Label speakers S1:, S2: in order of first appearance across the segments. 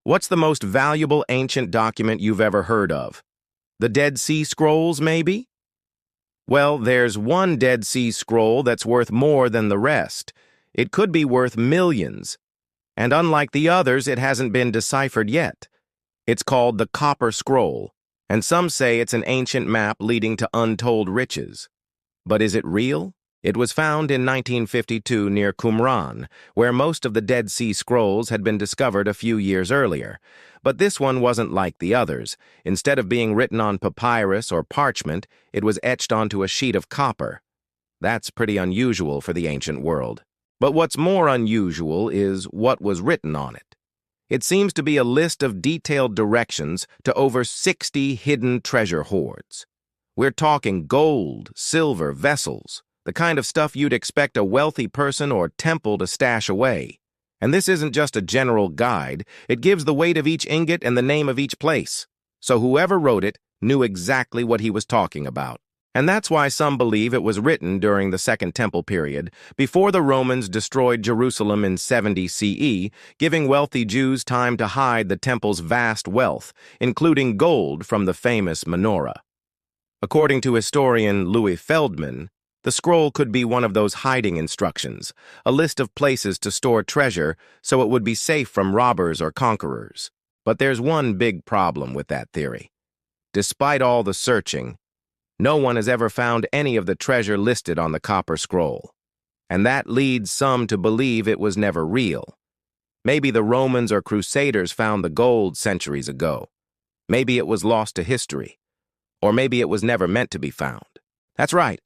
S1: What's the most valuable ancient document you've ever heard of? The Dead Sea Scrolls, maybe? Well, there's one Dead Sea Scroll that's worth more than the rest. It could be worth millions. And unlike the others, it hasn't been deciphered yet. It's called the Copper Scroll, and some say it's an ancient map leading to untold riches. But is it real? It was found in 1952 near Qumran, where most of the Dead Sea Scrolls had been discovered a few years earlier. But this one wasn't like the others. Instead of being written on papyrus or parchment, it was etched onto a sheet of copper. That's pretty unusual for the ancient world. But what's more unusual is what was written on it. It seems to be a list of detailed directions to over 60 hidden treasure hoards. We're talking gold, silver, vessels, the kind of stuff you'd expect a wealthy person or temple to stash away. And this isn't just a general guide, it gives the weight of each ingot and the name of each place. So whoever wrote it knew exactly what he was talking about. And that's why some believe it was written during the Second Temple period, before the Romans destroyed Jerusalem in 70 CE, giving wealthy Jews time to hide the temple's vast wealth, including gold from the famous menorah. According to historian Louis Feldman, the scroll could be one of those hiding instructions, a list of places to store treasure so it would be safe from robbers or conquerors. But there's one big problem with that theory. Despite all the searching, no one has ever found any of the treasure listed on the Copper Scroll. And that leads some to believe it was never real. Maybe the Romans or Crusaders found the gold centuries ago. Maybe it was lost to history. Or maybe it was never meant to be found. That's right.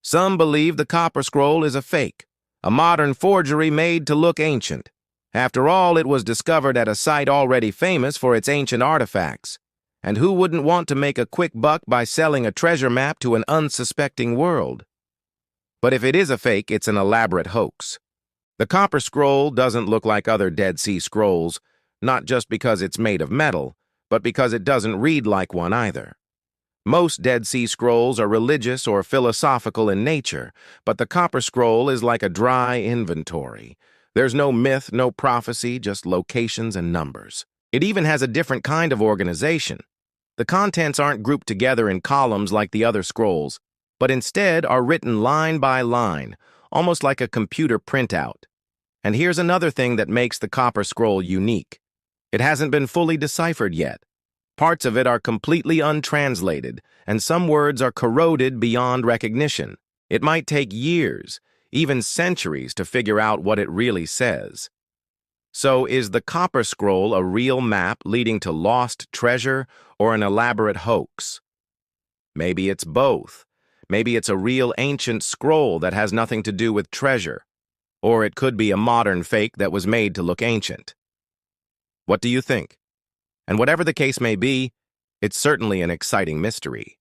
S1: Some believe the Copper Scroll is a fake, a modern forgery made to look ancient. After all, it was discovered at a site already famous for its ancient artifacts. And who wouldn't want to make a quick buck by selling a treasure map to an unsuspecting world? But if it is a fake, it's an elaborate hoax. The Copper Scroll doesn't look like other Dead Sea Scrolls, not just because it's made of metal, but because it doesn't read like one either. Most Dead Sea Scrolls are religious or philosophical in nature, but the Copper Scroll is like a dry inventory. There's no myth, no prophecy, just locations and numbers. It even has a different kind of organization. The contents aren't grouped together in columns like the other scrolls, but instead are written line by line, almost like a computer printout. And here's another thing that makes the Copper Scroll unique. It hasn't been fully deciphered yet. Parts of it are completely untranslated, and some words are corroded beyond recognition. It might take years, even centuries, to figure out what it really says. So, is the Copper Scroll a real map leading to lost treasure or an elaborate hoax? Maybe it's both. Maybe it's a real ancient scroll that has nothing to do with treasure. Or it could be a modern fake that was made to look ancient. What do you think? And whatever the case may be, it's certainly an exciting mystery.